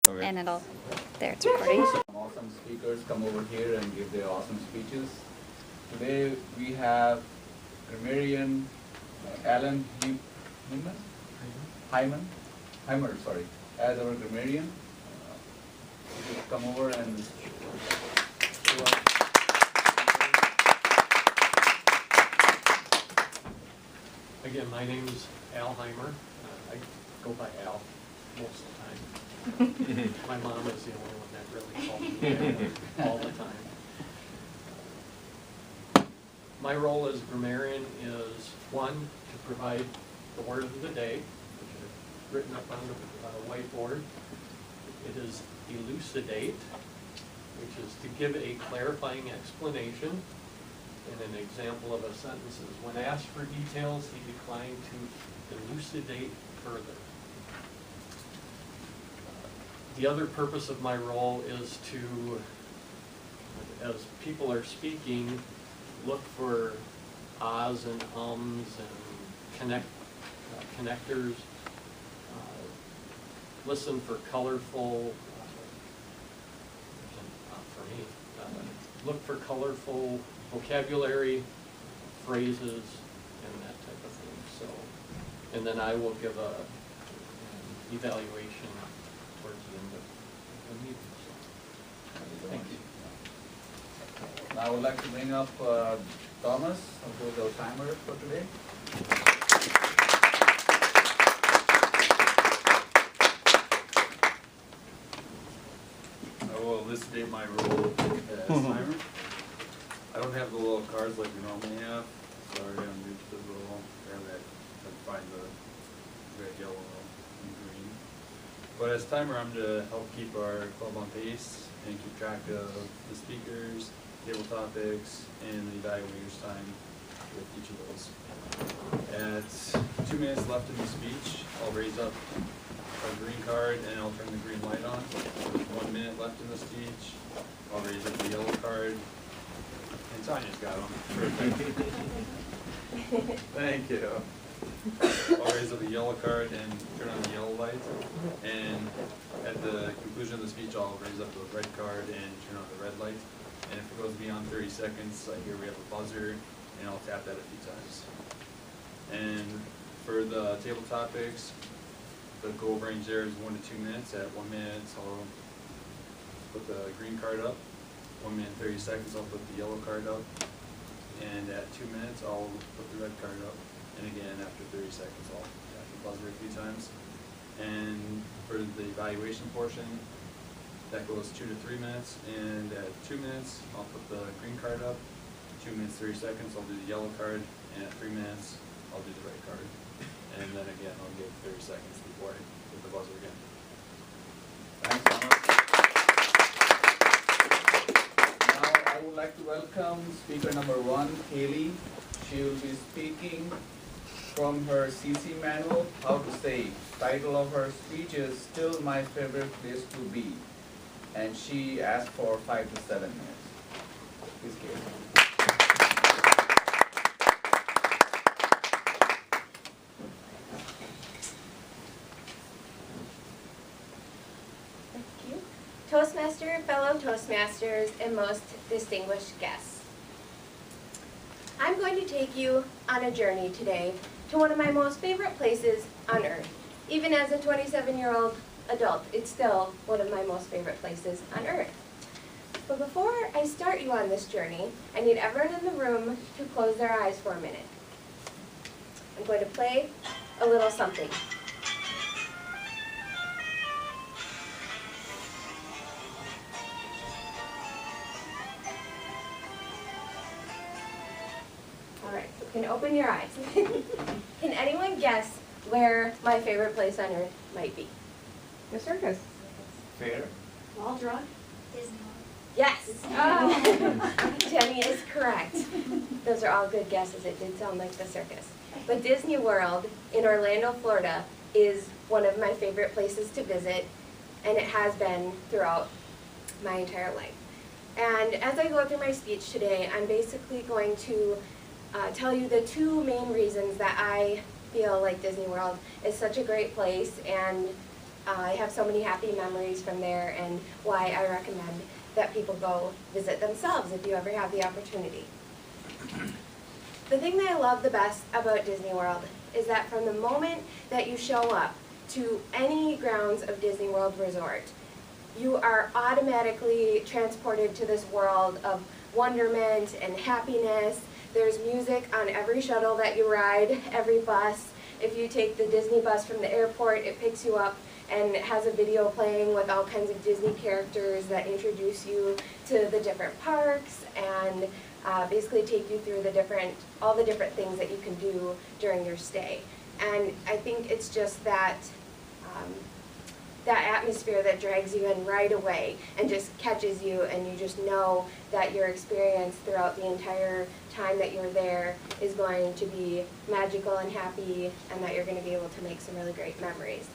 Okay. and it'll, there, it's recording. Some awesome speakers come over here and give their awesome speeches. Today we have grammarian Alan Heimer, sorry, as our grammarian. He will come over and show us. Again, my name is Al Heimer. I go by Al most of the time. My mom is the only one that really calls me Al all the time. My role as grammarian is, one, to provide the word of the day, which is written up on the whiteboard. It is elucidate, which is to give a clarifying explanation. And an example of a sentence is, when asked for details, he declined to elucidate further. The other purpose of my role is to, as people are speaking, look for ahs and ums and connectors, listen for colorful, look for colorful vocabulary, phrases, and that type of thing. So, and then I will give an evaluation towards the end of the meeting. So, thank you. Now I would like to bring up Thomas, who is our timer for today. I will elucidate my role as timer. I don't have the little cards like we normally have. Sorry, I'm new to the role. I have to find the red, yellow, and green. But as timer, I'm to help keep our club on pace and keep track of the speakers, table topics, and the evaluators' time with each of those. At 2 minutes left in the speech, I'll raise up a green card and I'll turn the green light on. With 1 minute left in the speech, I'll raise up the yellow card. And Tanya's got them. Thank you. I'll raise up the yellow card and turn on the yellow light. And at the conclusion of the speech, I'll raise up the red card and turn on the red light. And if it goes beyond 30 seconds, I hear we have a buzzer, and I'll tap that a few times. And for the table topics, the goal range there is 1 to 2 minutes. At 1 minute, I'll put the green card up. 1 minute 30 seconds, I'll put the yellow card up. And at 2 minutes, I'll put the red card up. And again, after 30 seconds, I'll tap the buzzer a few times. And for the evaluation portion, that goes 2 to 3 minutes. And at 2 minutes, I'll put the green card up. 2 minutes 30 seconds, I'll do the yellow card. And at 3 minutes, I'll do the red card. And then again, I'll give 30 seconds before I hit the buzzer again. Thanks, Thomas. Now I would like to welcome speaker number 1, Haley. She will be speaking from her CC manual, How to Say. Title of her speech is Still My Favorite Place to Be. And she asked for 5 to 7 minutes. Please, Haley. Toastmaster, fellow Toastmasters, and most distinguished guests. I'm going to take you on a journey today to one of my most favorite places on earth. Even as a 27-year-old adult, it's still one of my most favorite places on earth. But before I start you on this journey, I need everyone in the room to close their eyes for a minute. I'm going to play a little something. You can open your eyes. Can anyone guess where my favorite place on earth might be? The circus. Fair. Waldron. Disney. Yes. Oh. Jenny is correct. Those are all good guesses. It did sound like the circus. But Disney World in Orlando, Florida is one of my favorite places to visit, and it has been throughout my entire life. And as I go through my speech today, I'm basically going to tell you the 2 main reasons that I feel like Disney World is such a great place and I have so many happy memories from there, and why I recommend that people go visit themselves if you ever have the opportunity. The thing that I love the best about Disney World is that from the moment that you show up to any grounds of Disney World Resort, you are automatically transported to this world of wonderment and happiness. There's music on every shuttle that you ride, every bus. If you take the Disney bus from the airport, it picks you up and it has a video playing with all kinds of Disney characters that introduce you to the different parks and basically take you through all the different things that you can do during your stay. And I think it's just that atmosphere that drags you in right away and just catches you, and you just know that your experience throughout the entire time that you're there is going to be magical and happy, and that you're going to be able to make some really great memories.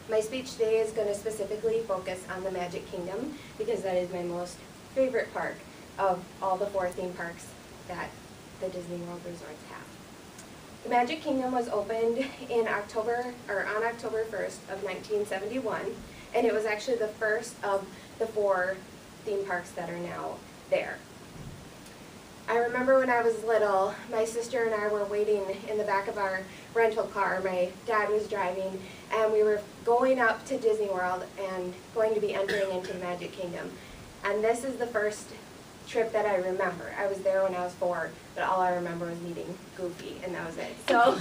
My speech today is going to specifically focus on the Magic Kingdom because that is my most favorite park of all the 4 theme parks that the Disney World resorts have. The Magic Kingdom was opened on October 1st of 1971, and it was actually the first of the 4 theme parks that are now there. I remember when I was little, my sister and I were waiting in the back of our rental car. My dad was driving, and we were going up to Disney World and going to be entering into the Magic Kingdom. And this is the first trip that I remember. I was there when I was 4, but all I remember was meeting Goofy, and that was it. So,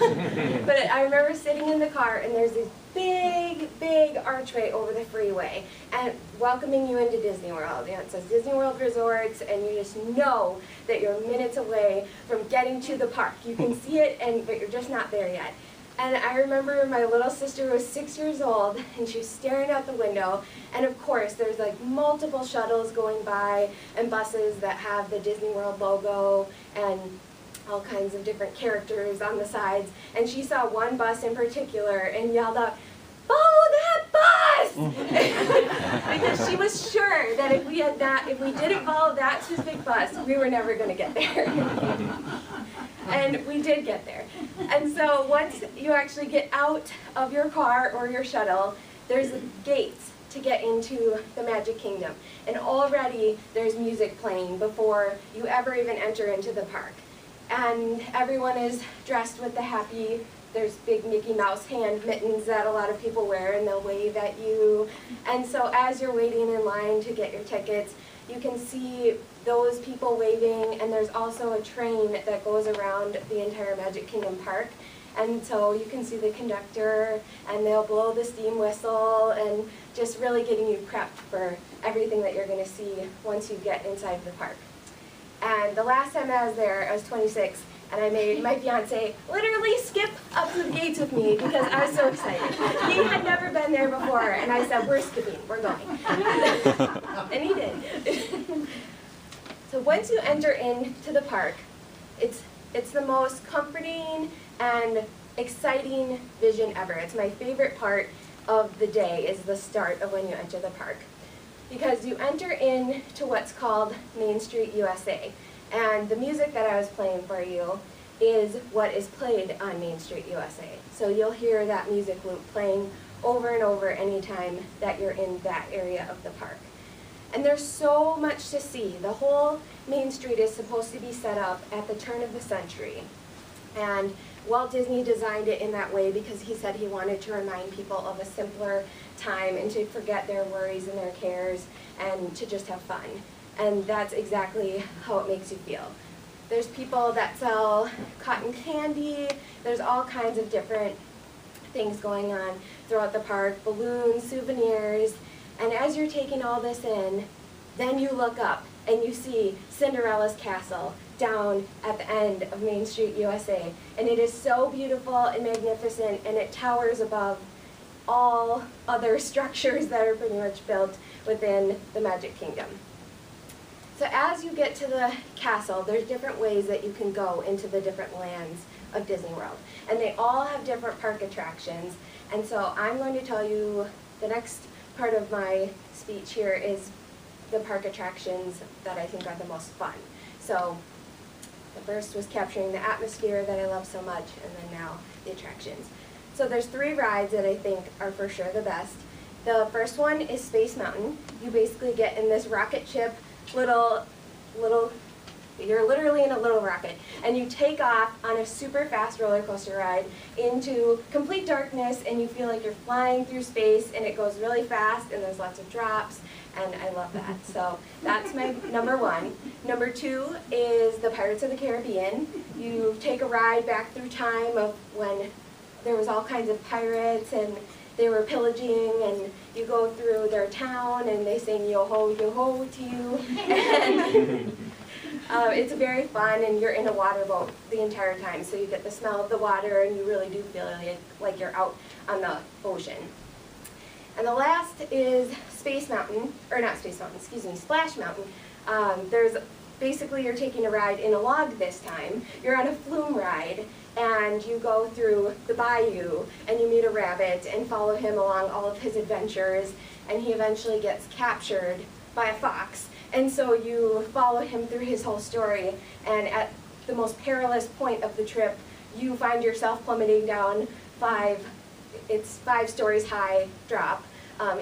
but I remember sitting in the car, and there's this big, big archway over the freeway, and welcoming you into Disney World. You know, it says Disney World Resorts, and you just know that you're minutes away from getting to the park. You can see it, but you're just not there yet. And I remember my little sister was 6 years old, and she was staring out the window, and of course there's like multiple shuttles going by and buses that have the Disney World logo and all kinds of different characters on the sides, and she saw one bus in particular and yelled out, "Follow that bus!" Because she was sure that if we didn't follow that specific bus, we were never going to get there. And we did get there. And so once you actually get out of your car or your shuttle, there's gates to get into the Magic Kingdom. And already there's music playing before you ever even enter into the park. And everyone is dressed with there's big Mickey Mouse hand mittens that a lot of people wear, and they'll wave at you. And so as you're waiting in line to get your tickets, you can see those people waving, and there's also a train that goes around the entire Magic Kingdom park. And so you can see the conductor, and they'll blow the steam whistle, and just really getting you prepped for everything that you're going to see once you get inside the park. And the last time I was there, I was 26, and I made my fiance literally skip up to the gates with me because I was so excited. He had never been there before, and I said, "We're skipping, we're going." And he did. So once you enter into the park, it's the most comforting and exciting vision ever. It's my favorite part of the day, is the start of when you enter the park. Because you enter into what's called Main Street USA. And the music that I was playing for you is what is played on Main Street USA. So you'll hear that music loop playing over and over anytime that you're in that area of the park. And there's so much to see. The whole Main Street is supposed to be set up at the turn of the century. And Walt Disney designed it in that way because he said he wanted to remind people of a simpler time and to forget their worries and their cares and to just have fun. And that's exactly how it makes you feel. There's people that sell cotton candy. There's all kinds of different things going on throughout the park, balloons, souvenirs. And as you're taking all this in, then you look up and you see Cinderella's castle down at the end of Main Street USA. And it is so beautiful and magnificent, and it towers above all other structures that are pretty much built within the Magic Kingdom. So as you get to the castle, there's different ways that you can go into the different lands of Disney World. And they all have different park attractions. And so I'm going to tell you, the next part of my speech here is the park attractions that I think are the most fun. So the first was capturing the atmosphere that I love so much, and then now the attractions. So there's 3 rides that I think are for sure the best. The first one is Space Mountain. You basically get in this rocket ship, you're literally in a little rocket, and you take off on a super fast roller coaster ride into complete darkness, and you feel like you're flying through space, and it goes really fast, and there's lots of drops, and I love that. So that's my number 1. Number 2 is the Pirates of the Caribbean. You take a ride back through time of when there was all kinds of pirates, and they were pillaging, and you go through their town, and they sing yo-ho, yo-ho to you. And it's very fun, and you're in a water boat the entire time, so you get the smell of the water, and you really do feel like you're out on the ocean. And the last is Space Mountain, or not Space Mountain, excuse me, Splash Mountain. Basically you're taking a ride in a log this time. You're on a flume ride, and you go through the bayou, and you meet a rabbit and follow him along all of his adventures, and he eventually gets captured by a fox. And so you follow him through his whole story, and at the most perilous point of the trip, you find yourself plummeting down 5 stories high drop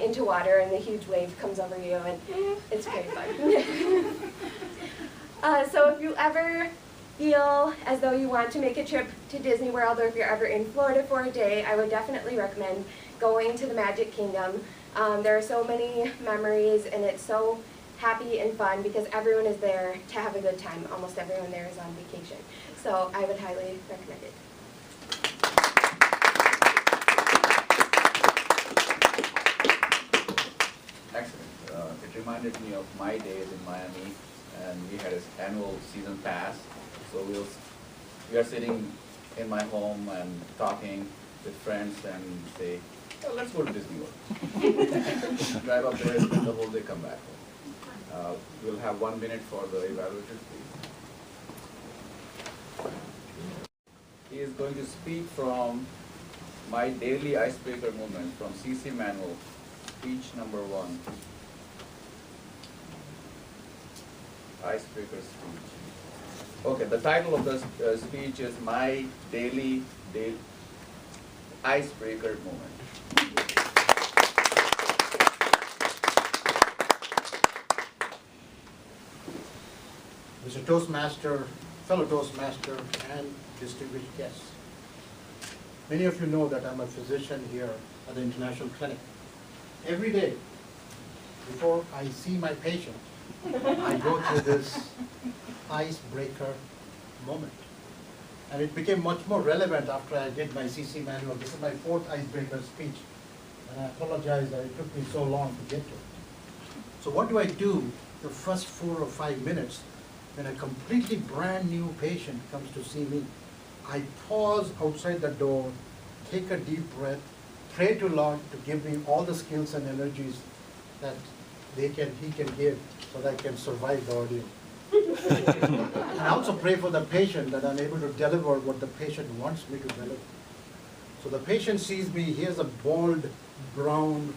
into water, and the huge wave comes over you, and it's pretty fun. So if you ever feel as though you want to make a trip to Disney World, or if you're ever in Florida for a day, I would definitely recommend going to the Magic Kingdom. There are so many memories, and it's so happy and fun because everyone is there to have a good time. Almost everyone there is on vacation. So I would highly recommend it. Excellent. It reminded me of my days in Miami, and we had an annual season pass. So we are sitting in my home and talking with friends and say, oh, let's go to Disney World. Drive up there, spend the whole day, come back home. We'll have 1 minute for the evaluators, please. He is going to speak from my daily icebreaker movement from CC Manual, speech number 1. Icebreaker speech. Okay, the title of the speech is My Daily Icebreaker Moment. Mr. Toastmaster, fellow Toastmaster, and distinguished guests. Many of you know that I'm a physician here at the International Clinic. Every day, before I see my patient, I go through this icebreaker moment. And it became much more relevant after I did my CC Manual. This is my 4th icebreaker speech, and I apologize that it took me so long to get to it. So what do I do the first 4 or 5 minutes when a completely brand new patient comes to see me? I pause outside the door, take a deep breath, pray to Lord to give me all the skills and energies that He can give so that I can survive the ordeal. And I also pray for the patient that I'm able to deliver what the patient wants me to deliver. So the patient sees me, here's a bald, brown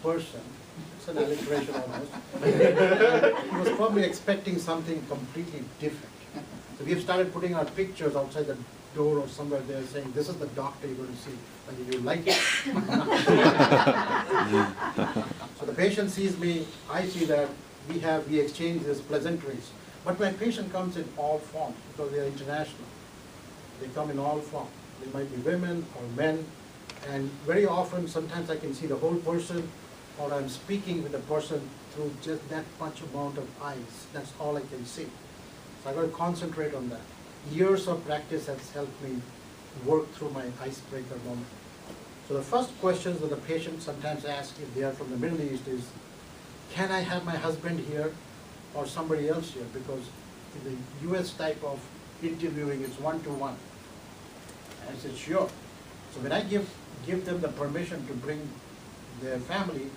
person. It's an alliteration almost. He was probably expecting something completely different. So we've started putting our pictures outside the door or somewhere there saying, this is the doctor you're going to see. And did you like it? So the patient sees me, I see that we exchange these pleasantries. But my patient comes in all forms because they are international. They come in all forms. They might be women or men. And very often, sometimes I can see the whole person, or I'm speaking with the person through just that much amount of eyes. That's all I can see. So I've got to concentrate on that. Years of practice has helped me work through my icebreaker moment. So the first questions that the patient sometimes asks if they are from the Middle East is, can I have my husband here or somebody else here? Because in the US type of interviewing, it's 1-to-1. I said, sure. So when I give them the permission to bring their family,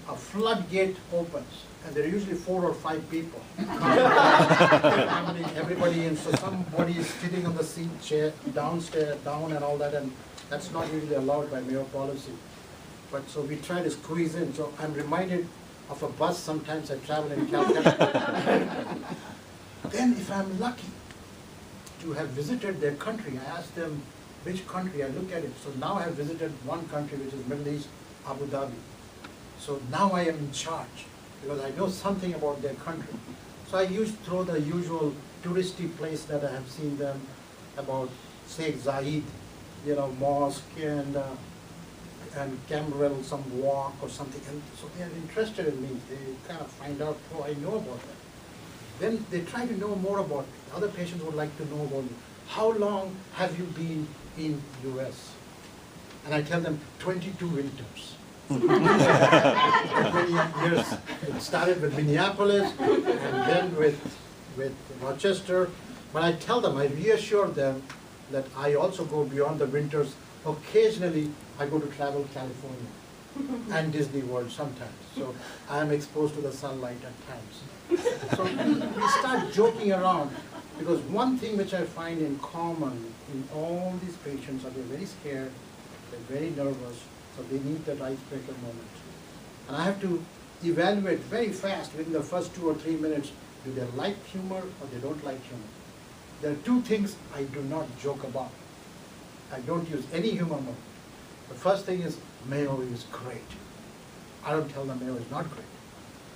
a floodgate opens, and there are usually 4 or 5 people. Family, everybody in, so somebody is sitting on the seat, chair, downstairs, down and all that, and that's not usually allowed by Mayo policy. But so we try to squeeze in. So I'm reminded of a bus sometimes I travel in Calcutta. Then if I'm lucky to have visited their country, I ask them which country, I look at it. So now I have visited one country, which is Middle East, Abu Dhabi. So now I am in charge, because I know something about their country. So I used through the usual touristy place that I have seen them about Sheikh Zayed, mosque and Camberwell, some walk or something. And so they are interested in me. They kind of find out, oh, I know about that. Then they try to know more about me. Other patients would like to know about me. How long have you been in US? And I tell them 22 winters. 20 years. It started with Minneapolis and then with Rochester. But I tell them, I reassure them that I also go beyond the winters. Occasionally, I go to travel California and Disney World sometimes. So I am exposed to the sunlight at times. So we start joking around, because one thing which I find in common in all these patients are they're very scared, they're very nervous, so they need that icebreaker moment. And I have to evaluate very fast within the first 2 or 3 minutes, do they like humor or they don't like humor. There are 2 things I do not joke about. I don't use any humor moment. The first thing is, Mayo is great. I don't tell them Mayo is not great.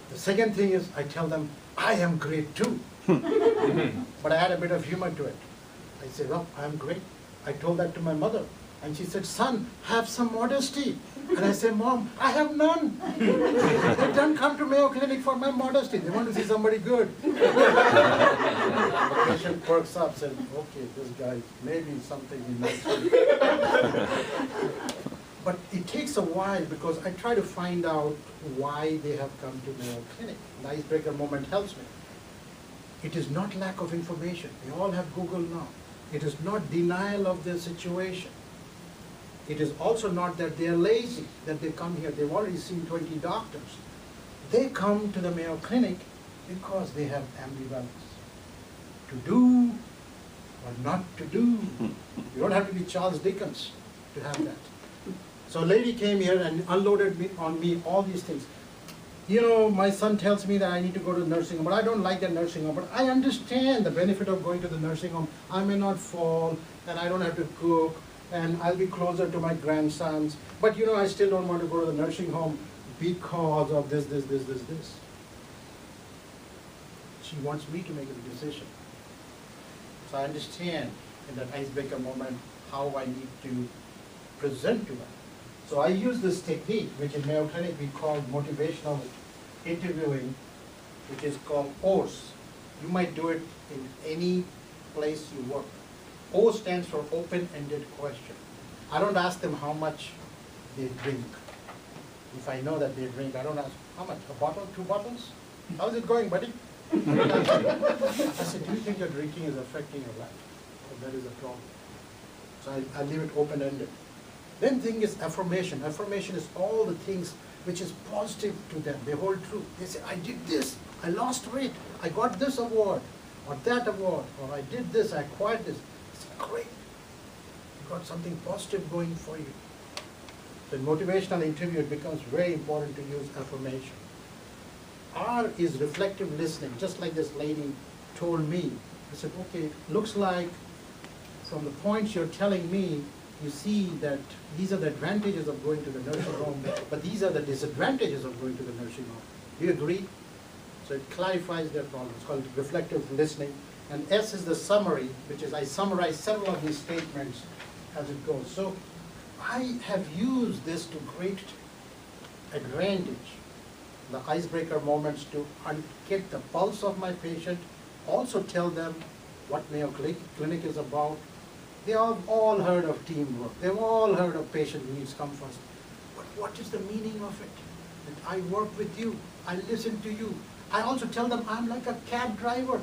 The second thing is, I tell them, I am great too. But I add a bit of humor to it. I say, well, I'm great. I told that to my mother. And she said, son, have some modesty. And I say, Mom, I have none. They don't come to Mayo Clinic for my modesty. They want to see somebody good. The patient perks up and says, okay, this guy, maybe something he knows. But it takes a while, because I try to find out why they have come to Mayo Clinic. The icebreaker moment helps me. It is not lack of information. They all have Google now. It is not denial of their situation. It is also not that they are lazy, that they come here. They've already seen 20 doctors. They come to the Mayo Clinic because they have ambivalence. To do or not to do. You don't have to be Charles Dickens to have that. So a lady came here and unloaded on me all these things. My son tells me that I need to go to the nursing home, but I don't like the nursing home. But I understand the benefit of going to the nursing home. I may not fall, and I don't have to cook, and I'll be closer to my grandsons. But I still don't want to go to the nursing home because of this. She wants me to make a decision. So I understand in that icebreaker moment how I need to present to her. So I use this technique, which in Mayo Clinic we call motivational interviewing, which is called OARS. You might do it in any place you work. O stands for open-ended question. I don't ask them how much they drink. If I know that they drink, I don't ask, how much, a bottle, 2 bottles? How's it going, buddy? I said, do you think your drinking is affecting your life? Or that is a problem. So I leave it open-ended. Then thing is affirmation. Affirmation is all the things which is positive to them. They hold true. They say, I did this, I lost weight, I got this award, or that award, or I did this, I acquired this. It's great. You got something positive going for you. So in motivational interview, it becomes very important to use affirmation. R is reflective listening, just like this lady told me. I said, okay, looks like from the points you're telling me, you see that these are the advantages of going to the nursing home, but these are the disadvantages of going to the nursing home. Do you agree? So it clarifies their problem. It's called reflective listening. And S is the summary, which is I summarize several of these statements as it goes. So I have used this to great advantage, the icebreaker moments, to get the pulse of my patient, also tell them what Mayo Clinic is about. They have all heard of teamwork. They've all heard of patient needs come first. But what is the meaning of it? That I work with you. I listen to you. I also tell them I'm like a cab driver.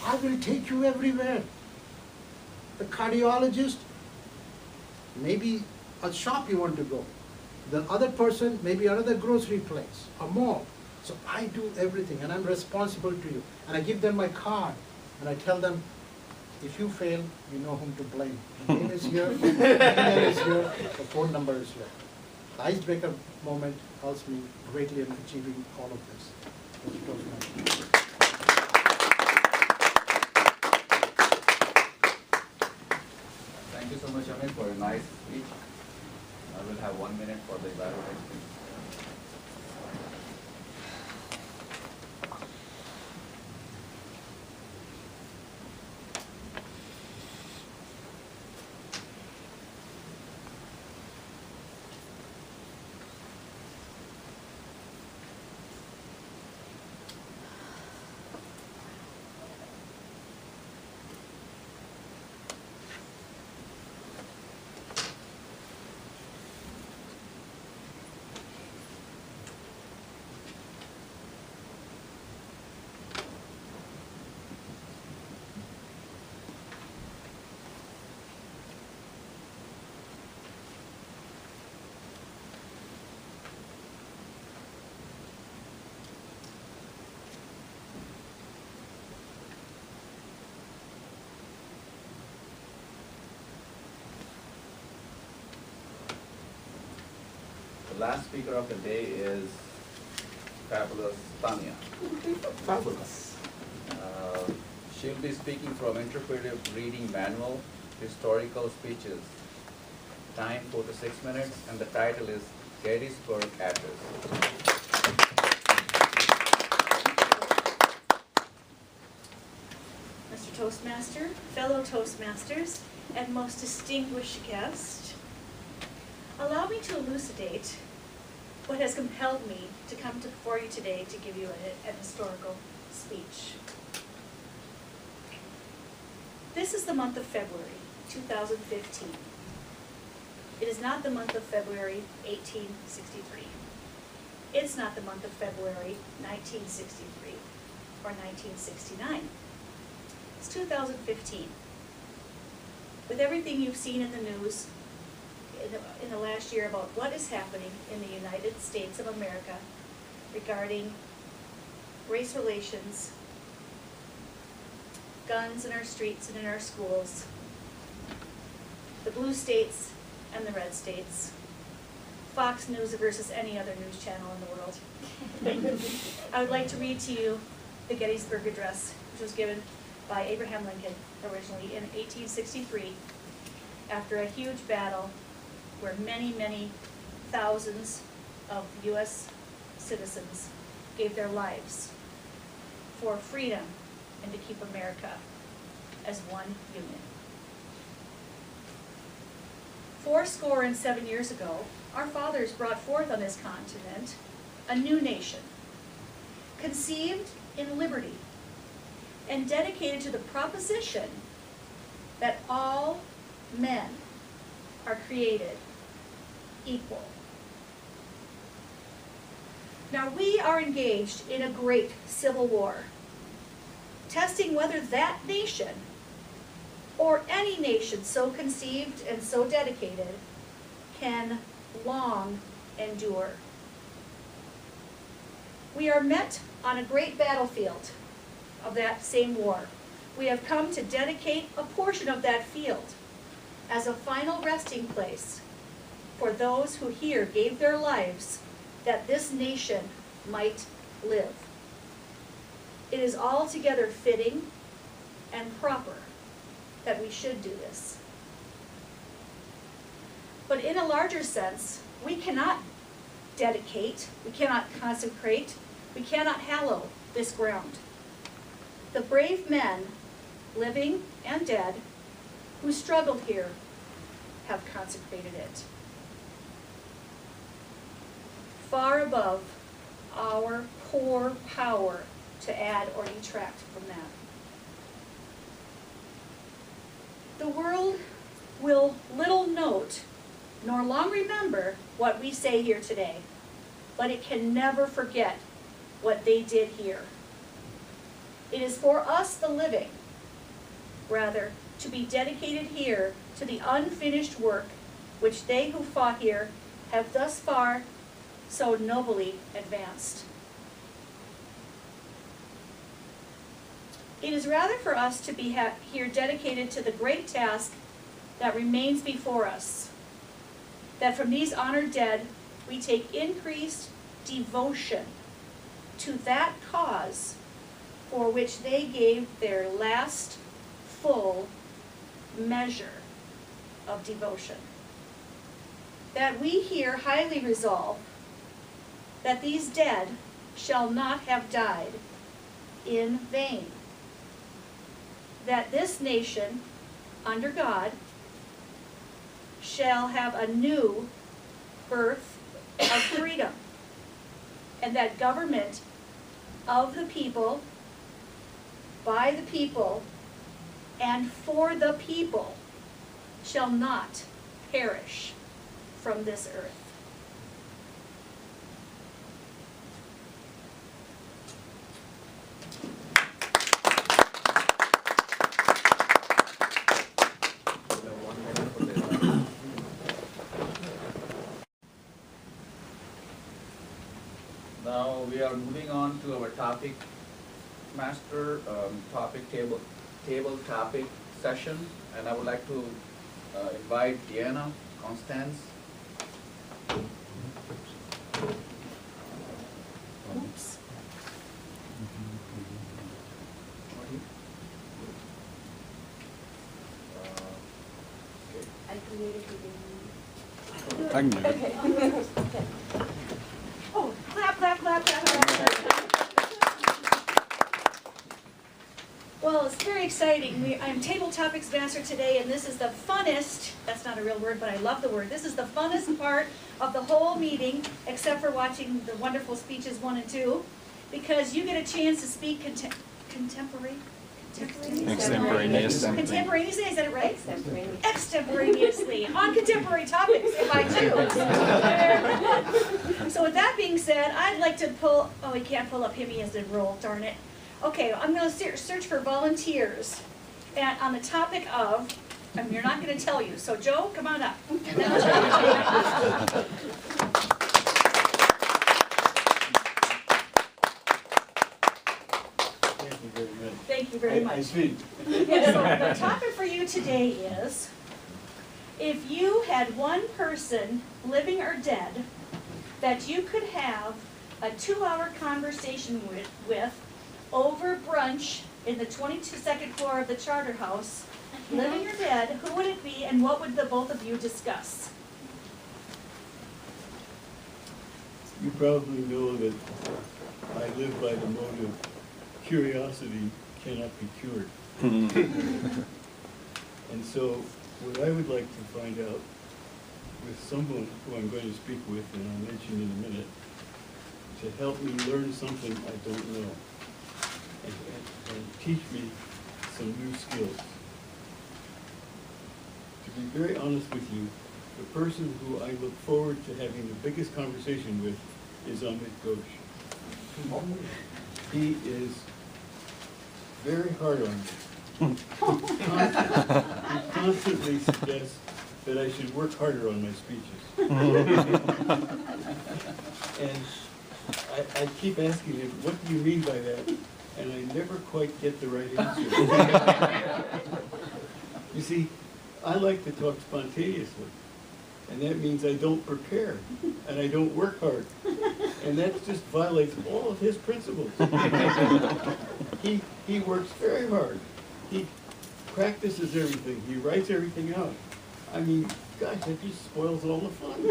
I will take you everywhere. The cardiologist, maybe a shop you want to go. The other person, maybe another grocery place, a mall. So I do everything, and I'm responsible to you. And I give them my card, and I tell them, if you fail, you know whom to blame. The name is here, the email is here, the phone number is here. The icebreaker moment helps me greatly in achieving all of this. Thank Thank you so much, Amit, for a nice speech. I will have 1 minute for the evaluation. The last speaker of the day is fabulous Tanya. Fabulous. She'll be speaking from Interpretive Reading Manual, Historical Speeches. Time 4 to 6 minutes, and the title is Gettysburg Address. Mr. Toastmaster, fellow Toastmasters, and most distinguished guest, allow me to elucidate what has compelled me to come before you today to give you an historical speech. This is the month of February, 2015. It is not the month of February, 1863. It's not the month of February, 1963 or 1969. It's 2015. With everything you've seen in the news in the last year about what is happening in the United States of America regarding race relations, guns in our streets and in our schools, the blue states and the red states, Fox News versus any other news channel in the world. I would like to read to you the Gettysburg Address, which was given by Abraham Lincoln originally in 1863 after a huge battle where many, many thousands of U.S. citizens gave their lives for freedom and to keep America as one union. 77 years ago, our fathers brought forth on this continent a new nation, conceived in liberty and dedicated to the proposition that all men are created equal. Now we are engaged in a great civil war, testing whether that nation or any nation so conceived and so dedicated can long endure. We are met on a great battlefield of that same war. We have come to dedicate a portion of that field as a final resting place for those who here gave their lives that this nation might live. It is altogether fitting and proper that we should do this. But in a larger sense, we cannot dedicate, we cannot consecrate, we cannot hallow this ground. The brave men, living and dead, who struggled here have consecrated it. Far above our poor power to add or detract from that. The world will little note nor long remember what we say here today, but it can never forget what they did here. It is for us, the living, rather, to be dedicated here to the unfinished work which they who fought here have thus far so nobly advanced. It is rather for us to be here dedicated to the great task that remains before us, that from these honored dead we take increased devotion to that cause for which they gave their last full measure of devotion. That we here highly resolve that these dead shall not have died in vain. That this nation, under God, shall have a new birth of freedom. And that government of the people, by the people, and for the people shall not perish from this earth. Now we are moving on to our topic master, table topic session, and I would like to invite Deanna Constance. Oops. I created I can do it. Okay. Oh, clap, clap, clap, clap, clap. Well, it's very exciting. I'm Table Topics Master today, and this is the funnest, that's not a real word, but I love the word. This is the funnest part of the whole meeting, except for watching the wonderful speeches 1 and 2, because you get a chance to speak Extemporaneous. Contemporaneously, is that it right? Extemporaneous. Extemporaneously, on contemporary topics, if I choose. So with that being said, I'd like to pull, oh, we can't pull up him, he has to roll, darn it. Okay, I'm gonna search for volunteers, and on the topic of, and you're not gonna tell you, so Joe, come on up. And then I'll tell you. Thank you very much. Thank you very much. I speak. Yeah, so the topic for you today is, if you had one person, living or dead, that you could have a 2-hour conversation with over brunch in the 22nd floor of the Charter House, living or dead, who would it be and what would the both of you discuss? You probably know that I live by the motto, curiosity cannot be cured. And so what I would like to find out with someone who I'm going to speak with, and I'll mention in a minute, to help me learn something I don't know and teach me some new skills. To be very honest with you, the person who I look forward to having the biggest conversation with is Amit Ghosh. He is very hard on me. He constantly suggests that I should work harder on my speeches. And I keep asking him, what do you mean by that? And I never quite get the right answer. You see, I like to talk spontaneously. And that means I don't prepare, and I don't work hard. And that just violates all of his principles. He works very hard. He practices everything. He writes everything out. I mean, gosh, that just spoils all the fun.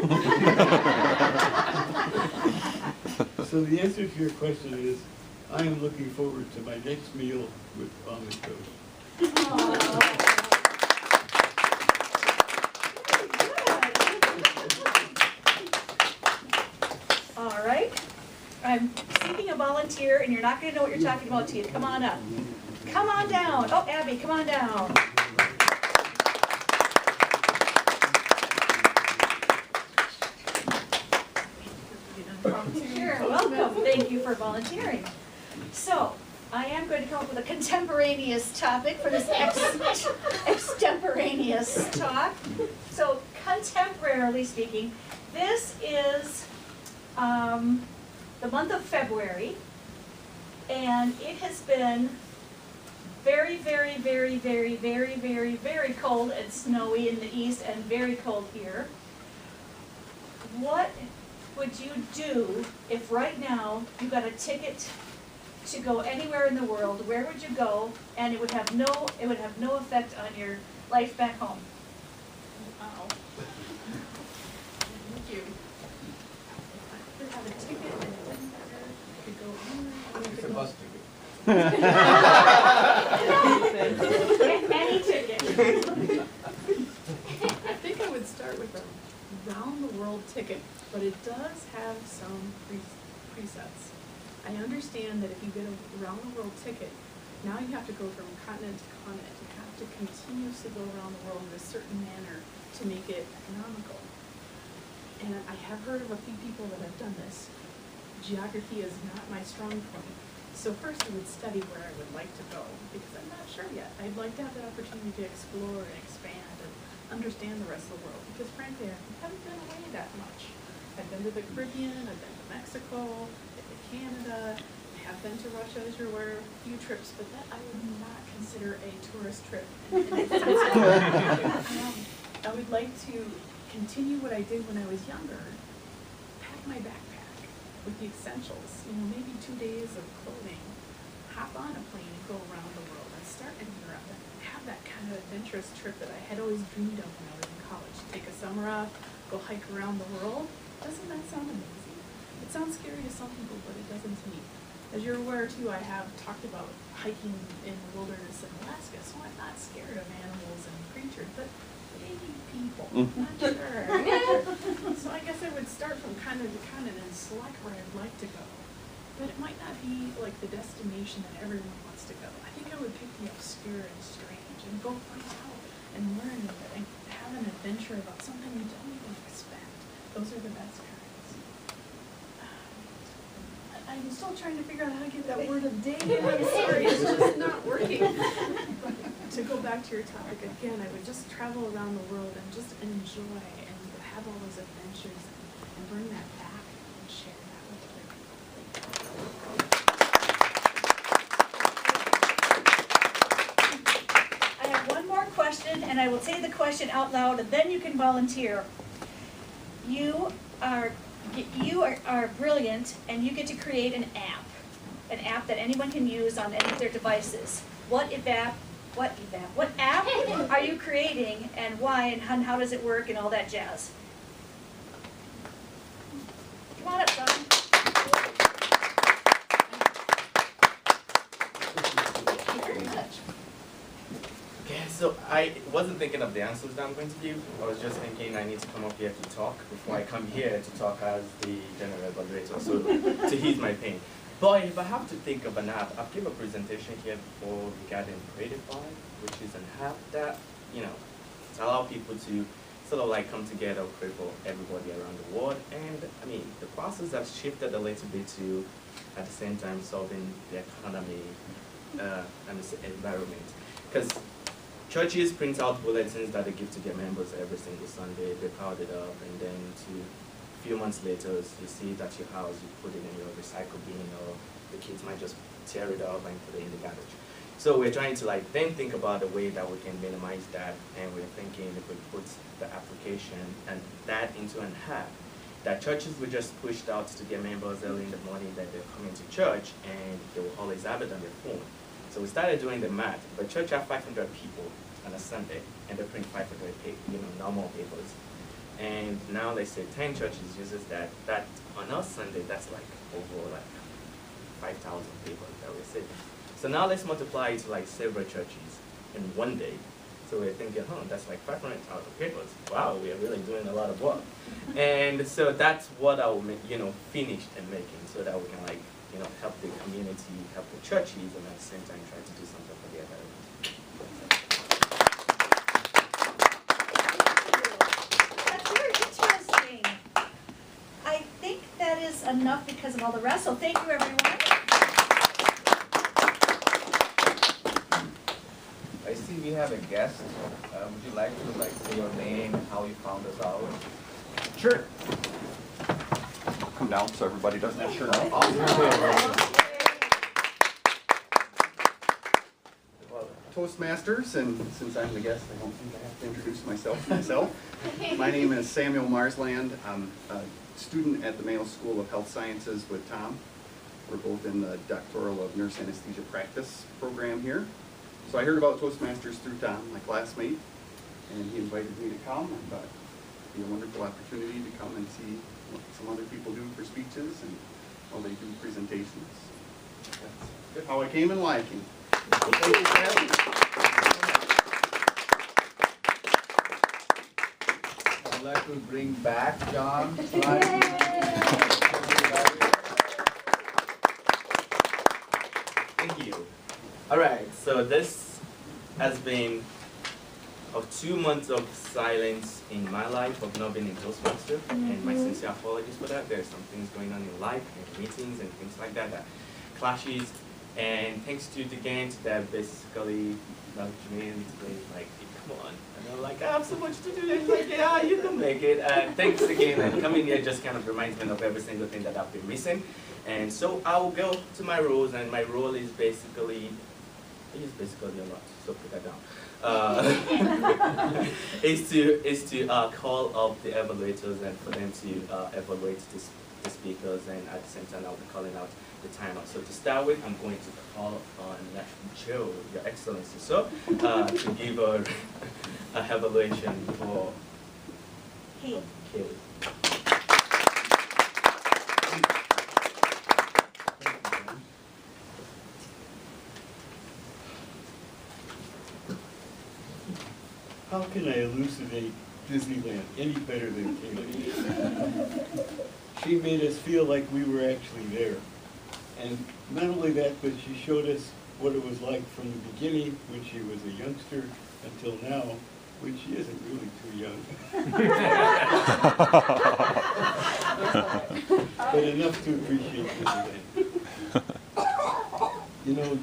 So the answer to your question is, I am looking forward to my next meal with Amit Ghosh. All right, I'm seeking a volunteer, and you're not gonna know what you're talking about till you come on up. Come on down. Oh, Abby, come on down. Sure, welcome. Thank you for volunteering. So, I am going to come up with a contemporaneous topic for this extemporaneous talk. So, contemporarily speaking, this is the month of February, and it has been very, very, very, very, very, very, very cold and snowy in the east and very cold here. What would you do if right now you got a ticket to go anywhere in the world? Where would you go? And it would have no effect on your life back home. you. If I could have a ticket and it didn't matter, I could go anywhere I wanted to go. Any ticket. I think I would start with a round-the-world ticket, but it does have some presets. I understand that if you get a round-the-world ticket, now you have to go from continent to continent. You have to continuously go around the world in a certain manner to make it economical. And I have heard of a few people that have done this. Geography is not my strong point. So first I would study where I would like to go, because I'm not sure yet. I'd like to have the opportunity to explore and expand and understand the rest of the world, because frankly, I haven't been away that much. I've been to the Caribbean, I've been to Mexico, I've been to Canada, I have been to Russia, as you're aware, a few trips, but that I would not consider a tourist trip. I would like to continue what I did when I was younger, pack my backpack with the essentials, maybe 2 days of clothing, hop on a plane and go around the world and start in Europe and have that kind of adventurous trip that I had always dreamed of when I was in college. Take a summer off, go hike around the world. Doesn't that sound amazing? It sounds scary to some people, but it doesn't to me. As you're aware too, I have talked about hiking in the wilderness in Alaska, so I'm not scared of animals and creatures, but maybe people, not sure. So I guess I would start from continent to continent and select where I'd like to go. But it might not be like the destination that everyone wants to go. I think I would pick the obscure and strange and go find out and learn and have an adventure about something you don't even expect. Those are the best kinds. I'm still trying to figure out how to get that word of day in. I'm sorry, it's just not working. To go back to your topic again, I would just travel around the world and just enjoy and have all those adventures and bring that back and share that with other people. I have one more question, and I will say the question out loud, and then you can volunteer. You are brilliant, and you get to create an app that anyone can use on any of their devices. What app are you creating, and why, and how does it work, and all that jazz? Come on up, son. Thank you very much. Okay, so I wasn't thinking of the answers that I'm going to give. I was just thinking I need to come up here to talk before I come here to talk as the general evaluator, so to ease my pain. But if I have to think of an app, I've given a presentation here before regarding Creatify, which is an app that, to allow people to sort of like come together, create for everybody around the world. And I mean, the process has shifted a little bit to, at the same time, solving the economy and the environment. Because churches print out bulletins that they give to their members every single Sunday. They crowd it up, and then a few months later, you see it at your house, you put it in your recycle bin, or the kids might just tear it up and put it in the garbage. So we're trying to then think about a way that we can minimize that, and we're thinking if we put the application and that into an app, that churches will just push out to their members early in the morning that they're coming to church, and they will always have it on their phone. So we started doing the math. The church have 500 people on a Sunday, and they print 500 normal papers. And now they say 10 churches uses that. That on a Sunday, that's like over 5,000 papers that we're saving. So now let's multiply it to several churches in one day. So we're thinking, that's like 500,000 papers. Wow, we are really doing a lot of work. And so that's what I will finish and making, so that we can help the community, help the churches, and at the same time try to do something for the environment. That's very interesting. I think that is enough because of all the rest, so thank you, everyone. I see we have a guest. Would you like to say your name, how you found us out? Sure. Come down so everybody doesn't have to turn off. Well, Toastmasters, and since I'm the guest, I don't think I have to introduce myself. My name is Samuel Marsland. I'm a student at the Mayo School of Health Sciences with Tom. We're both in the Doctoral of Nurse Anesthesia Practice program here. So I heard about Toastmasters through Tom, my classmate, and he invited me to come. I thought it'd be a wonderful opportunity to come and see what some other people do for speeches and how they do presentations. That's how I came and why I came. Thank you for having me. I'd like to bring back John. Thank you. All right, so this has been of 2 months of silence in my life of not being in Toastmaster, and my sincere apologies for that. There's some things going on in life and meetings and things like that that clashes. And thanks to the Gant that basically nudged me and explained like, come on. And I'm like, I have so much to do. And he's like, yeah, you can make it. And thanks again. And coming here just kind of reminds me of every single thing that I've been missing. And so I will go to my roles, and my role is basically, a lot, so put that down. Is to call up the evaluators and for them to evaluate the speakers, and at the same time I'll be calling out the timer. So to start with, I'm going to call on Joe, Your Excellency, so to give a evaluation for Kaylee. How can I elucidate Disneyland any better than Kaylee? She made us feel like we were actually there. And not only that, but she showed us what it was like from the beginning when she was a youngster until now, when she isn't really too young. But enough to appreciate Disneyland. You know,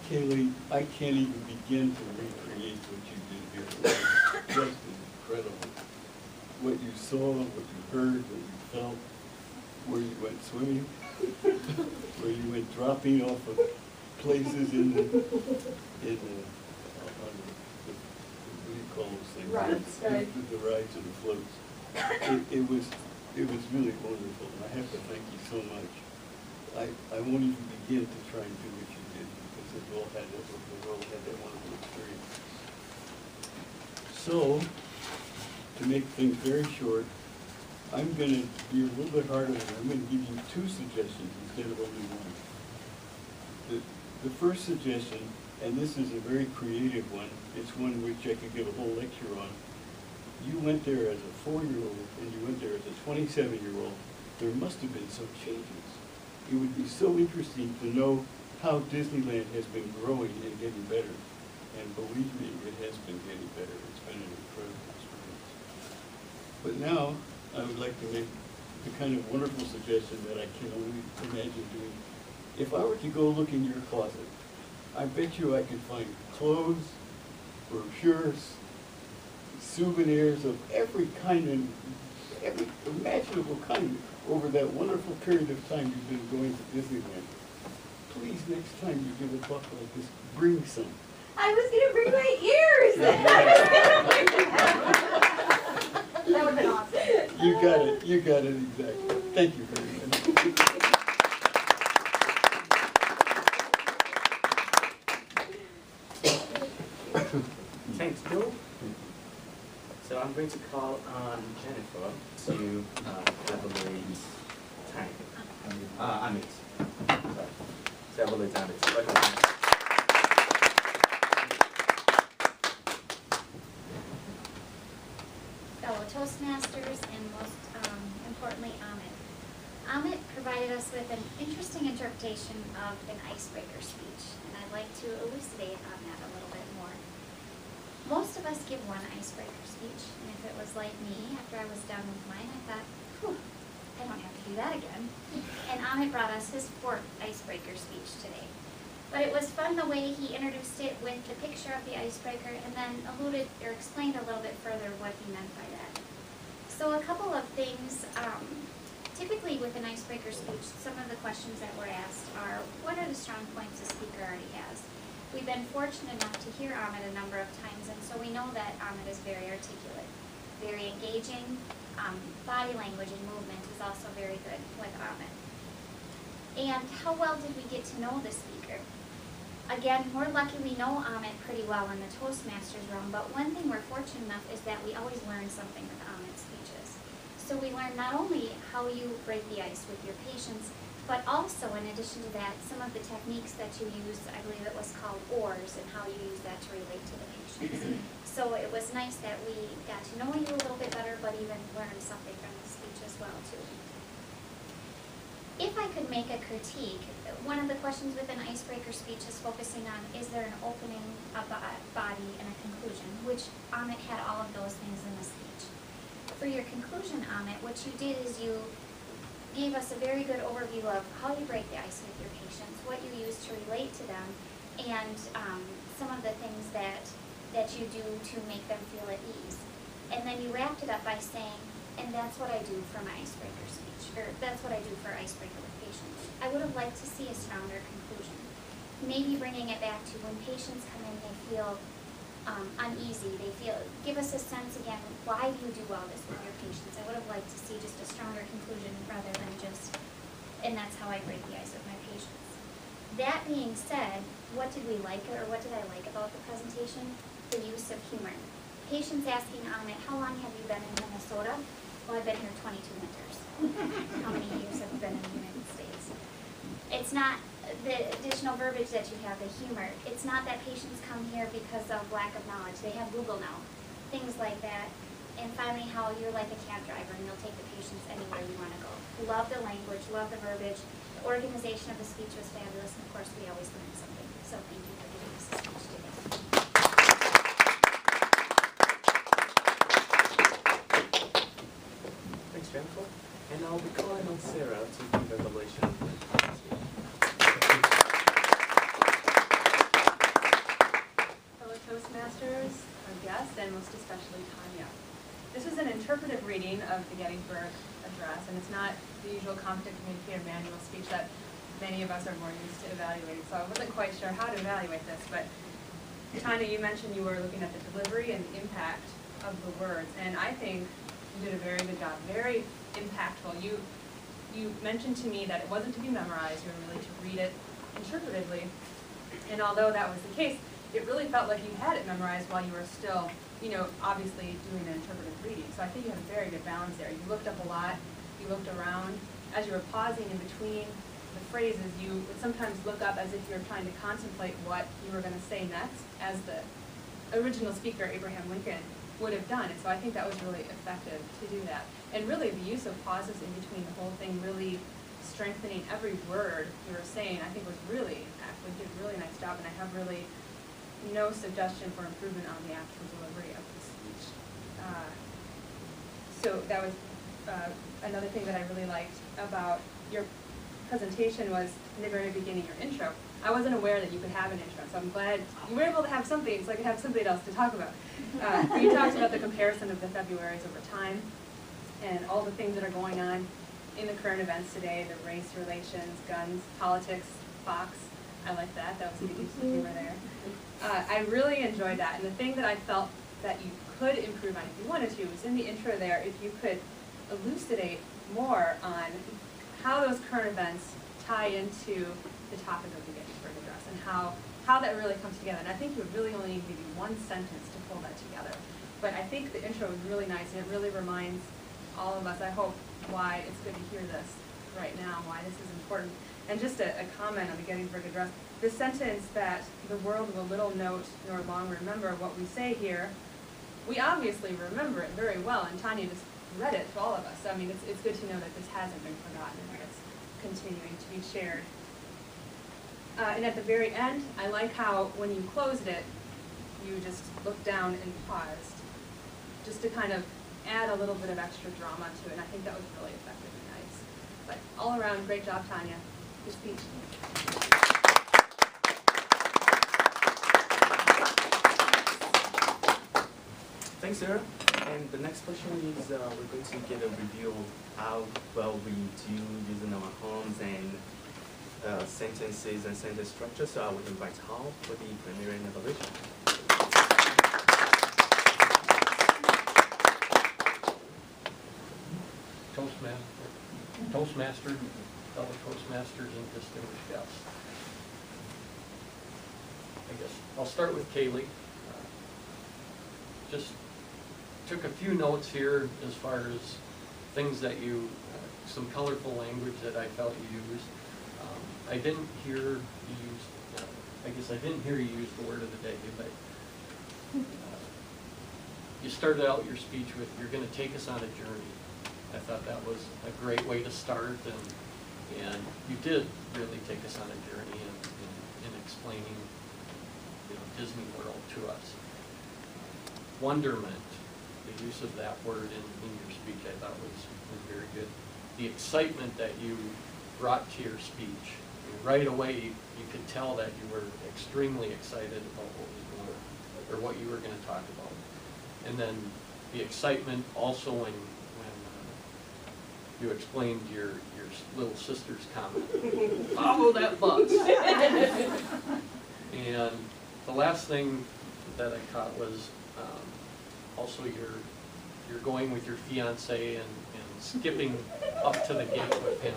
Kaylee, I can't even begin to recreate what you did here. Just incredible. What you saw, what you heard, what you felt, where you went swimming, where you went dropping off of places on the what do you call those things? Rides, right. The rides and the floats. It was really wonderful, and I have to thank you so much. I won't even begin to try and do what you did, because the world had that wonderful experience. So, to make things very short, I'm going to be a little bit harder, and I'm going to give you 2 suggestions instead of only one. The first suggestion, and this is a very creative one, it's one which I could give a whole lecture on. You went there as a 4-year-old, and you went there as a 27-year-old. There must have been some changes. It would be so interesting to know how Disneyland has been growing and getting better. And believe me, it has been getting better. It's been an incredible experience. But now, I would like to make the kind of wonderful suggestion that I can only imagine doing. If I were to go look in your closet, I bet you I could find clothes, brochures, souvenirs of every kind and every imaginable kind over that wonderful period of time you've been going to Disneyland. Please, next time you give a talk like this, bring some. I was gonna bring my ears. That would've been awesome. You got it exactly. Thank you very much. Thanks, Joe. So I'm going to call on Jennifer to evaluate time. Amit. Sorry. To evaluate Amit. Fellow Toastmasters, and most importantly, Amit. Amit provided us with an interesting interpretation of an icebreaker speech, and I'd like to elucidate on that a little bit more. Most of us give one icebreaker speech, and if it was like me, after I was done with mine, I thought, whew, I don't have to do that again. And Amit brought us his 4th icebreaker speech today. But it was fun the way he introduced it with the picture of the icebreaker and then alluded or explained a little bit further what he meant by that. So a couple of things, typically with an icebreaker speech, some of the questions that were asked are, what are the strong points the speaker already has? We've been fortunate enough to hear Amit a number of times, and so we know that Amit is very articulate, very engaging. Body language and movement is also very good with Amit. And how well did we get to know the speaker? Again, we're lucky we know Amit pretty well in the Toastmasters realm, but one thing we're fortunate enough is that we always learn something with Amit's speeches. So we learned not only how you break the ice with your patients, but also in addition to that, some of the techniques that you use, I believe it was called OARS, and how you use that to relate to the patients. So it was nice that we got to know you a little bit better, but even learned something from the speech as well too. If I could make a critique, one of the questions with an icebreaker speech is focusing on, is there an opening, a body, and a conclusion, which Amit had all of those things in the speech. For your conclusion, Amit, what you did is you gave us a very good overview of how you break the ice with your patients, what you use to relate to them, and some of the things that you do to make them feel at ease. And then you wrapped it up by saying, and that's what I do for my icebreaker speech, or that's what I do for icebreaker with patients. I would have liked to see a stronger conclusion. Maybe bringing it back to when patients come in, they feel uneasy, give us a sense again, why do you do all this with your patients? I would have liked to see just a stronger conclusion rather than just, and that's how I break the ice with my patients. That being said, what did we like, or what did I like about the presentation? The use of humor. Patients asking Amit, how long have you been in Minnesota? Well, I've been here 22 winters. How many years have you been in the United States? It's not the additional verbiage that you have, the humor. It's not that patients come here because of lack of knowledge. They have Google now. Things like that. And finally, how you're like a cab driver and you'll take the patients anywhere you want to go. Love the language, love the verbiage. The organization of the speech was fabulous, and of course, we always learn something. So thank you for giving us this speech today. Thanks, Jennifer. And I'll be calling on Sarah to give a revelation. Fellow Toastmasters, our guest, and most especially Tanya. This is an interpretive reading of the Gettysburg Address, and it's not the usual competent communicator manual speech that many of us are more used to evaluating, so I wasn't quite sure how to evaluate this, but Tanya, you mentioned you were looking at the delivery and the impact of the words, and I think you did a very good job, very impactful. You mentioned to me that it wasn't to be memorized, you were really to read it interpretively, and although that was the case, it really felt like you had it memorized while you were still, obviously doing an interpretive reading. So I think you had a very good balance there. You looked up a lot, you looked around. As you were pausing in between the phrases, you would sometimes look up as if you were trying to contemplate what you were going to say next, as the original speaker, Abraham Lincoln, would have done. And so I think that was really effective to do that. And really the use of pauses in between the whole thing, really strengthening every word you were saying, I think was really, actually did a really nice job, and I have really no suggestion for improvement on the actual delivery of the speech. So that was another thing that I really liked about your presentation was in the very beginning, your intro. I wasn't aware that you could have an intro, so I'm glad you were able to have something so I could have something else to talk about. You talked about the comparison of the Februaries over time and all the things that are going on in the current events today, the race relations, guns, politics, Fox. I like that. That was a good use of humor there. I really enjoyed that. And the thing that I felt that you could improve on if you wanted to was in the intro there, if you could elucidate more on how those current events tie into the topic of the Gettysburg Address and how that really comes together. And I think you would really only need maybe one sentence to pull that together. But I think the intro was really nice, and it really reminds all of us, I hope, why it's good to hear this right now, why this is important. And just a comment on the Gettysburg Address, the sentence that the world will little note nor long remember what we say here, we obviously remember it very well, and Tanya just read it to all of us. So, I mean, it's good to know that this hasn't been forgotten and that it's continuing to be shared. And at the very end, I like how when you closed it, you just looked down and paused, just to kind of add a little bit of extra drama to it, and I think that was really effective and nice. But all around, great job, Tanya. Good speech. Thanks, Sarah. And the next question is we're going to get a review of how well we do using our homes and sentences and sentence structure. So I would invite Hal for the preliminary evaluation. Toastmaster, fellow Toastmasters, and distinguished guests. I guess I'll start with Kaylee. Just took a few notes here as far as things that you, some colorful language that I felt you used. I didn't hear you use, I guess I didn't hear you use the word of the day, but you started out your speech with, "You're going to take us on a journey." I thought that was a great way to start, and you did really take us on a journey in explaining, Disney World to us. Wonderment, the use of that word in your speech, I thought was very good. The excitement that you brought to your speech, right away you could tell that you were extremely excited about what was going on, or what you were going to talk about. And then the excitement also when you explained your little sister's comment, "Follow that bus." And the last thing that I caught was also you're going with your fiance and skipping up to the gate with him,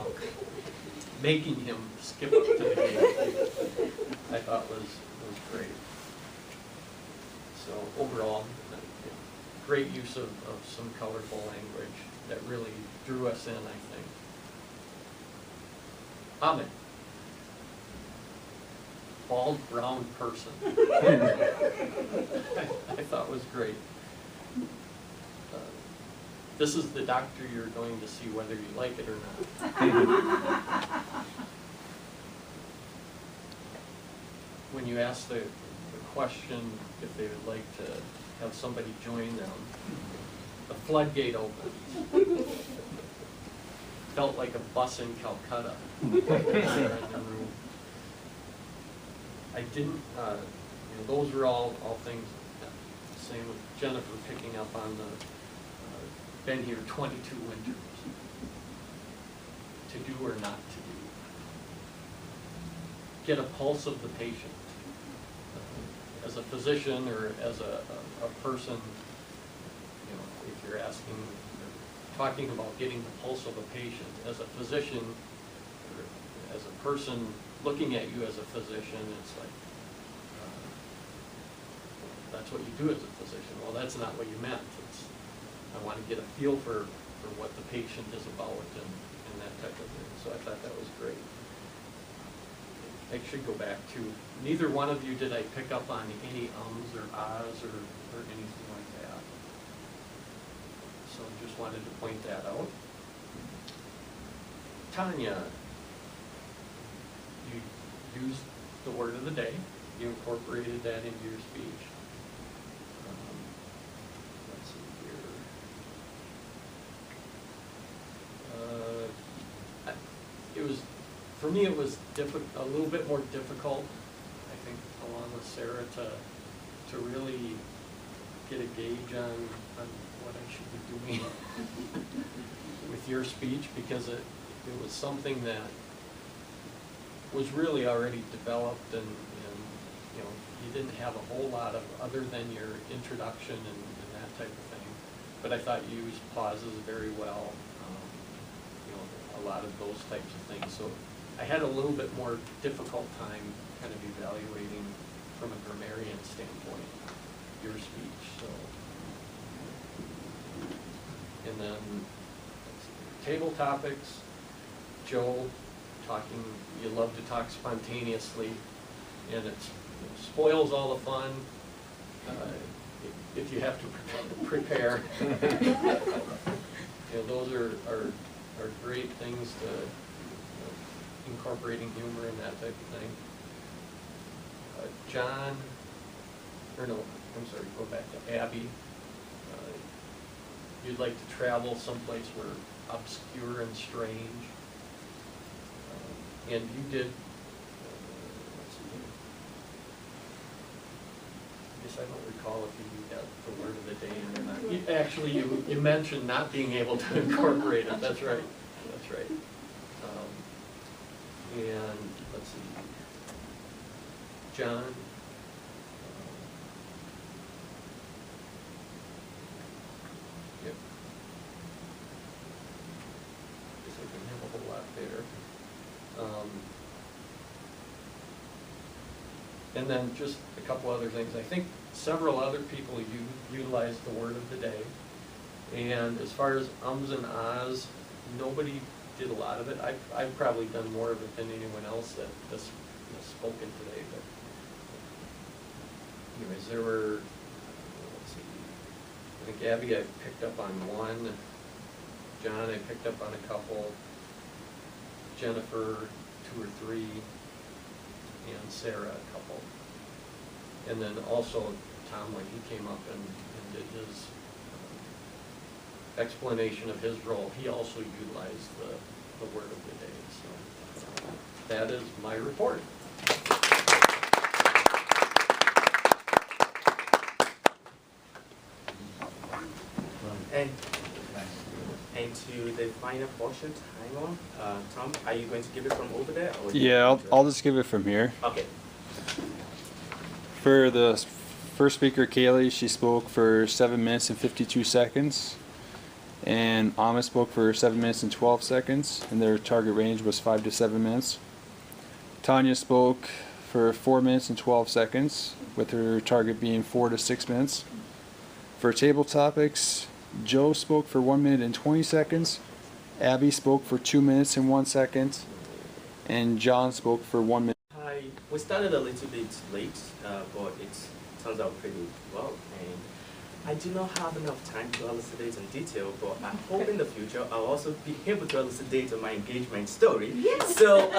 making him skip up to the gate. I thought was great. So overall, great use of some colorful language that really drew us in, I think. Ahmed. Bald, brown person. I thought was great. This is the doctor you're going to see whether you like it or not. When you ask the question if they would like to have somebody join them, the floodgate opened. Felt like a bus in Calcutta. I didn't, those were all things, same with Jennifer picking up on the, been here 22 winters. To do or not to do. Get a pulse of the patient. As a physician or as a person, if you're asking, talking about getting the pulse of a patient, as a physician, or as a person looking at you as a physician, it's like, that's what you do as a physician. Well, that's not what you meant. I want to get a feel for what the patient is about and that type of thing. So I thought that was great. I should go back to, neither one of you did I pick up on any ums or ahs or anything like that. So just wanted to point that out. Tanya, you used the word of the day. You incorporated that into your speech. Let's see here. It was, for me, it was a little bit more difficult, I think, along with Sarah, to really get a gauge on what I should be doing with your speech, because it was something that was really already developed, and you didn't have a whole lot of, other than your introduction and that type of thing. But I thought you used pauses very well, a lot of those types of things. So I had a little bit more difficult time kind of evaluating from a grammarian standpoint your speech. So, and then let's see, table topics. Joe talking. You love to talk spontaneously, and it spoils all the fun if you have to prepare. Those are great things to. Incorporating humor and that type of thing. John, or no, I'm sorry, go back to Abby. You'd like to travel someplace where obscure and strange. And you did, let's see, I guess I don't recall if you got the word of the day in or not. Actually, you mentioned not being able to incorporate it. That's right. That's right. And let's see, John. Yep. Guess I didn't have a whole lot there. And then just a couple other things. I think several other people utilized the word of the day, And as far as ums and ahs, nobody did a lot of it. I've probably done more of it than anyone else that has spoken today, but anyways, there were, let's see, I think Abby, I picked up on one, John, I picked up on a couple, Jennifer, 2 or 3, and Sarah, a couple. And then also Tom, when he came up and did his explanation of his role, he also utilized the word of the day. So that is my report. And to the final portion, hang on, Tom, are you going to give it from over there? Or Yeah, I'll just give it from here. Okay. For the first speaker, Kaylee, she spoke for 7 minutes and 52 seconds. And Amit spoke for 7 minutes and 12 seconds, and their target range was 5 to 7 minutes. Tanya spoke for 4 minutes and 12 seconds, with her target being 4 to 6 minutes. For table topics, Joe spoke for 1 minute and 20 seconds, Abby spoke for 2 minutes and 1 second, and John spoke for 1 minute. Hi, we started a little bit late, but it turns out pretty well. And I do not have enough time to elucidate in detail, but I hope in the future I'll also be able to elucidate on my engagement story. Yes. So,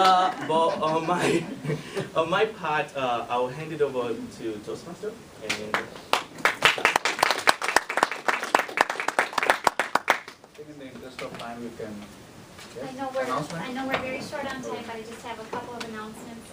but on my part, I'll hand it over to Toastmaster. And I think in the interest of time, we can. Yes? I know we're very short on time, but I just have a couple of announcements.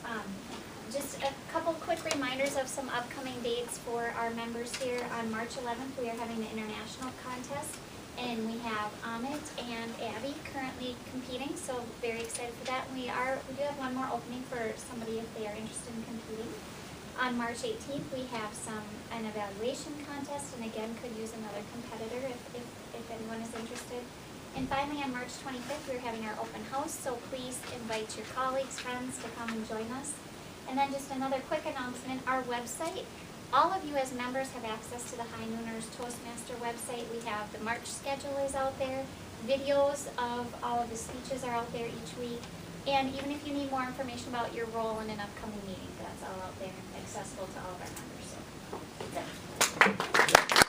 Just a couple quick reminders of some upcoming dates for our members here. On March 11th, we are having the international contest, and we have Amit and Abby currently competing, so very excited for that. We do have one more opening for somebody if they are interested in competing. On March 18th, we have an evaluation contest, and again, could use another competitor if anyone is interested. And finally, on March 25th, we're having our open house, so please invite your colleagues, friends to come and join us. And then just another quick announcement, our website, all of you as members have access to the High Nooners Toastmaster website. We have the March schedule is out there, videos of all of the speeches are out there each week, and even if you need more information about your role in an upcoming meeting, that's all out there, accessible to all of our members. So, that's it.